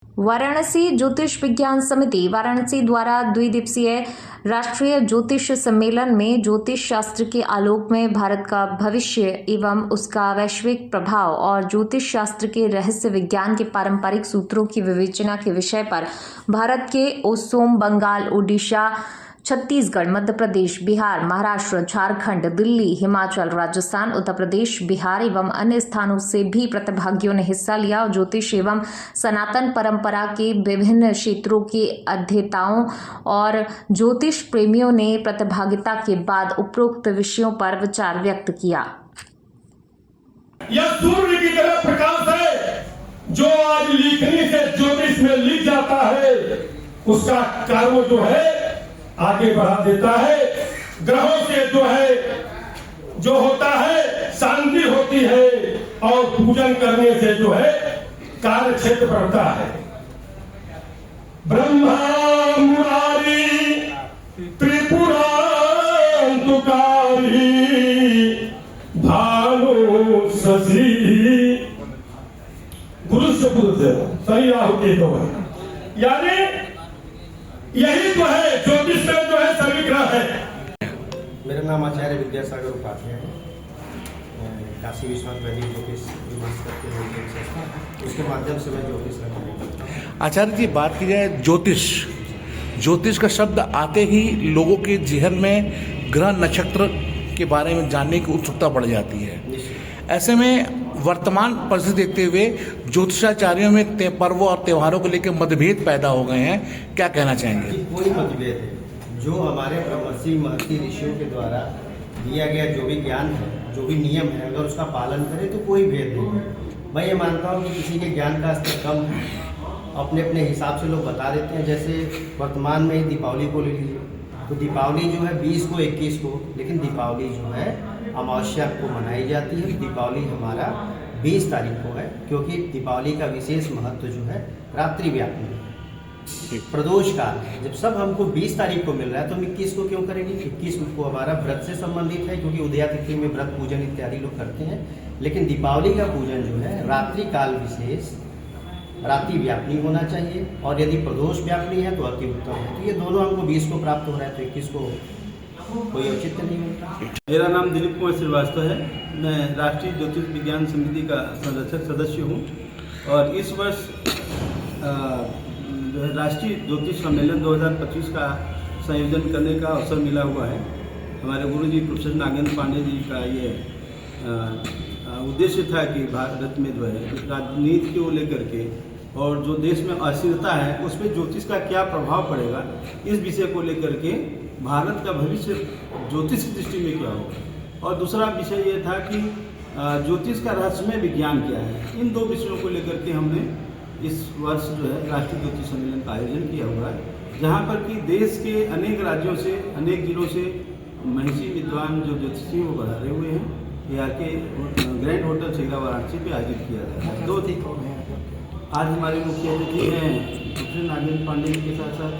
वाराणसी ज्योतिष विज्ञान समिति वाराणसी द्वारा द्विदिवसीय राष्ट्रीय ज्योतिष सम्मेलन में ज्योतिष शास्त्र के आलोक में भारत का भविष्य एवं उसका वैश्विक प्रभाव और ज्योतिष शास्त्र के रहस्य विज्ञान के पारंपरिक सूत्रों की विवेचना के विषय पर भारत के असम, बंगाल, ओडिशा, छत्तीसगढ़, मध्य प्रदेश, बिहार, महाराष्ट्र, झारखंड, दिल्ली, हिमाचल, राजस्थान, उत्तर प्रदेश, बिहार एवं अन्य स्थानों से भी प्रतिभागियों ने हिस्सा लिया और ज्योतिष एवं सनातन परंपरा के विभिन्न क्षेत्रों के अध्येताओं और ज्योतिष प्रेमियों ने प्रतिभागिता के बाद उपरोक्त विषयों पर विचार व्यक्त किया। यह सूर्य की तरह प्रकाश है जो आज लिखने से ज्योतिष में लिख जाता है, उसका कार्य जो है आगे बढ़ा देता है। ग्रहों से जो होता है शांति होती है और पूजन करने से जो है कार्य क्षेत्र बढ़ता है। ब्रह्मा मुरारी त्रिपुरांतकारी भानु शशि गुरु से बुद्धदेव सही आहुति तो है, यानी यही तो है ज्योतिष में जो है सभी ग्रह है। मेरा नाम आचार्य विद्यासागर उपाध्याय है। काशी विश्वनाथ वैदिक ज्योतिष उसके माध्यम से मैं ज्योतिष का कार्य करता हूँ। आचार्य जी, बात की जाए ज्योतिष का शब्द आते ही लोगों के जहन में ग्रह नक्षत्र के बारे में जानने की उत्सुकता बढ़ जाती है। ऐसे में वर्तमान परिस्थिति देखते हुए ज्योतिषाचार्यों में पर्वों और त्योहारों को लेकर मतभेद पैदा हो गए हैं, क्या कहना चाहेंगे? कोई मतभेद है, जो हमारे ब्रह्मर्षि महर्षि ऋषियों के द्वारा दिया गया जो भी ज्ञान है, जो भी नियम है, अगर उसका पालन करें तो कोई भेद नहीं। मैं ये मानता हूँ कि किसी के ज्ञान का स्तर कम है, अपने अपने हिसाब से लोग बता देते हैं। जैसे वर्तमान में ही दीपावली को ले लीजिए, तो दीपावली जो है 20 को 21 को, लेकिन दीपावली जो है अमावस्या को मनाई जाती है। दीपावली हमारा 20 तारीख को है, क्योंकि दीपावली का विशेष महत्व जो है रात्रि व्यापी है, प्रदोष काल है। जब सब हमको 20 तारीख को मिल रहा है तो हम 21 को क्यों करेंगे? 21 को हमारा व्रत से संबंधित है, क्योंकि उदया तिथि में व्रत पूजन इत्यादि लोग करते हैं। लेकिन दीपावली का पूजन जो है रात्रि काल विशेष रात्रि व्यापनी होना चाहिए, और यदि प्रदोष व्यापनी है तो अति उत्तम है। तो ये दोनों हमको 20 को प्राप्त हो रहा है, तो 21 को कोई औचित्य नहीं होता। मेरा नाम दिलीप कुमार श्रीवास्तव है। मैं राष्ट्रीय ज्योतिष विज्ञान समिति का संरक्षक सदस्य हूँ, और इस वर्ष जो है राष्ट्रीय ज्योतिष सम्मेलन 2025 का संयोजन करने का अवसर मिला हुआ है। हमारे गुरुजी प्रोफेसर नागेंद्र पांडे जी का ये उद्देश्य था कि भारत में जो है राजनीति को लेकर के और जो देश में अस्थिरता है उसमें ज्योतिष का क्या प्रभाव पड़ेगा, इस विषय को लेकर के भारत का भविष्य ज्योतिष की दृष्टि में क्या होगा। और दूसरा विषय ये था कि ज्योतिष का रहस्यमय विज्ञान क्या है। इन दो विषयों को लेकर के हमने इस वर्ष जो है राष्ट्रीय ज्योतिष सम्मेलन का आयोजन किया हुआ है, जहाँ पर कि देश के अनेक राज्यों से, अनेक जिलों से महिषी विद्वान जो ज्योतिषी वो पधारे हुए हैं। यहाँ के ग्रैंड होटल शेखा वाराणसी पे आयोजित किया जाता है। दो थी आज हमारे मुख्य अतिथि हैं प्रोफेसर नागेंद्र पांडे जी के साथ साथ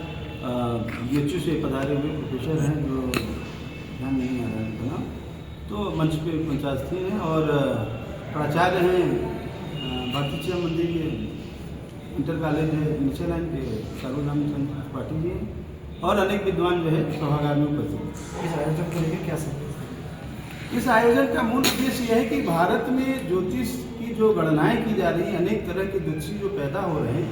BHU से पधारे हुए प्रोफेसर हैं, जो ध्यान नहीं आ रहा है ना, तो मंच पे पंचायत हैं, और प्राचार्य हैं भारतीय चिया मंदिर के इंटर कॉलेज है नीचे लाइन के सर्वनाम चंद्र पाटिल जी हैं, और अनेक विद्वान जो है सभागार में उपस्थित। इस आयोजन को लेकर क्या समझ? इस आयोजन का मूल उद्देश्य यह है कि भारत में ज्योतिष की जो गणनाएं की जा रही हैं, अनेक तरह के ज्योतिषी जो पैदा हो रहे हैं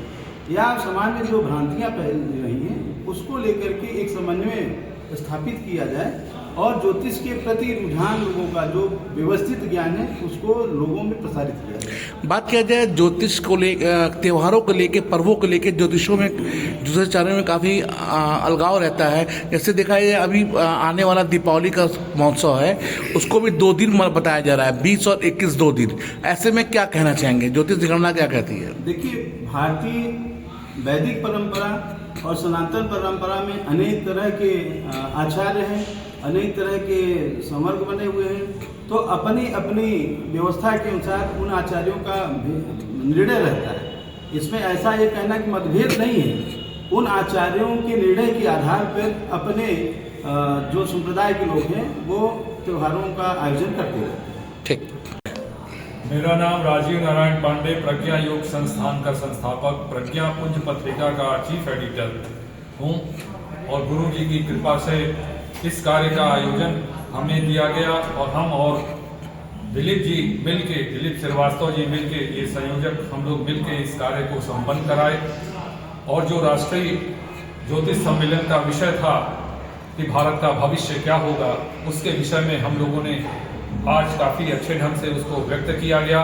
या समाज में जो भ्रांतियां फैल रही हैं, उसको लेकर के एक समन्वय स्थापित किया जाए, और ज्योतिष के प्रति रुझान लोगों का जो व्यवस्थित ज्ञान है उसको लोगों में प्रसारित किया जाए। बात किया जाए ज्योतिष को लेकर, त्योहारों को लेकर, पर्वों को लेकर ज्योतिषों में, ज्योतिषाचार्यों में काफ़ी अलगाव रहता है। जैसे देखा जाए अभी आने वाला दीपावली का महोत्सव है, उसको भी 2 दिन बताया जा रहा है, 20 और 21 2 दिन। ऐसे में क्या कहना चाहेंगे, ज्योतिष गणना क्या कहती है? देखिए, भारतीय वैदिक परंपरा और सनातन परंपरा में अनेक तरह के आचार्य हैं, अनेक तरह के संवर्ग बने हुए हैं, तो अपनी अपनी व्यवस्था के अनुसार उन आचार्यों का निर्णय रहता है। इसमें ऐसा ये कहना कि मतभेद नहीं है। उन आचार्यों के निर्णय के आधार पर अपने जो संप्रदाय के लोग हैं वो त्योहारों का आयोजन करते रहते हैं। ठीक। मेरा नाम राजीव नारायण पांडे, प्रज्ञा योग संस्थान का संस्थापक, प्रज्ञा पुंज पत्रिका का चीफ एडिटर हूँ और गुरु जी की कृपा से इस कार्य का आयोजन हमें दिया गया और हम और दिलीप जी मिलके, दिलीप श्रीवास्तव जी मिलके, ये संयोजक हम लोग मिलके इस कार्य को संपन्न कराए। और जो राष्ट्रीय ज्योतिष सम्मेलन का विषय था कि भारत का भविष्य क्या होगा, उसके विषय में हम लोगों ने आज काफ़ी अच्छे ढंग से उसको व्यक्त किया गया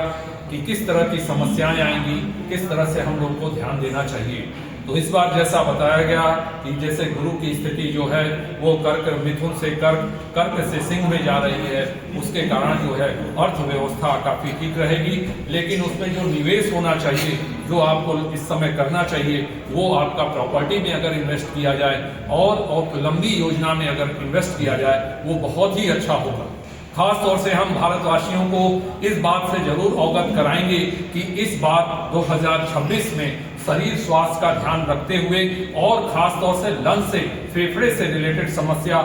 कि किस तरह की समस्याएं आएंगी, किस तरह से हम लोग को ध्यान देना चाहिए। तो इस बार जैसा बताया गया कि जैसे गुरु की स्थिति जो है वो कर्क मिथुन से कर्क से सिंह में जा रही है, उसके कारण जो है अर्थव्यवस्था काफ़ी ठीक रहेगी, लेकिन उसमें जो निवेश होना चाहिए, जो आपको इस समय करना चाहिए, वो आपका प्रॉपर्टी में अगर इन्वेस्ट किया जाए और लंबी योजना में अगर इन्वेस्ट किया जाए, वो बहुत ही अच्छा होगा। खास तौर से हम भारतवासियों को इस बात से जरूर अवगत कराएंगे कि इस बार 2026 में शरीर स्वास्थ्य का ध्यान रखते हुए और खास तौर से लंग्स से, फेफड़े से रिलेटेड समस्या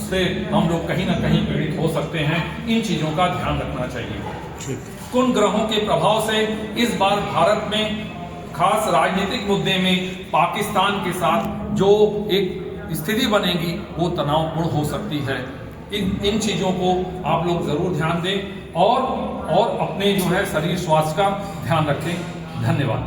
से हम लोग कहीं ना कहीं पीड़ित हो सकते हैं। इन चीजों का ध्यान रखना चाहिए। कुछ ग्रहों के प्रभाव से इस बार भारत में खास राजनीतिक मुद्दे में पाकिस्तान के साथ जो एक स्थिति बनेगी वो तनावपूर्ण हो सकती है। इन चीजों को आप लोग जरूर ध्यान दें और अपने जो है शरीर स्वास्थ्य का ध्यान रखें। धन्यवाद।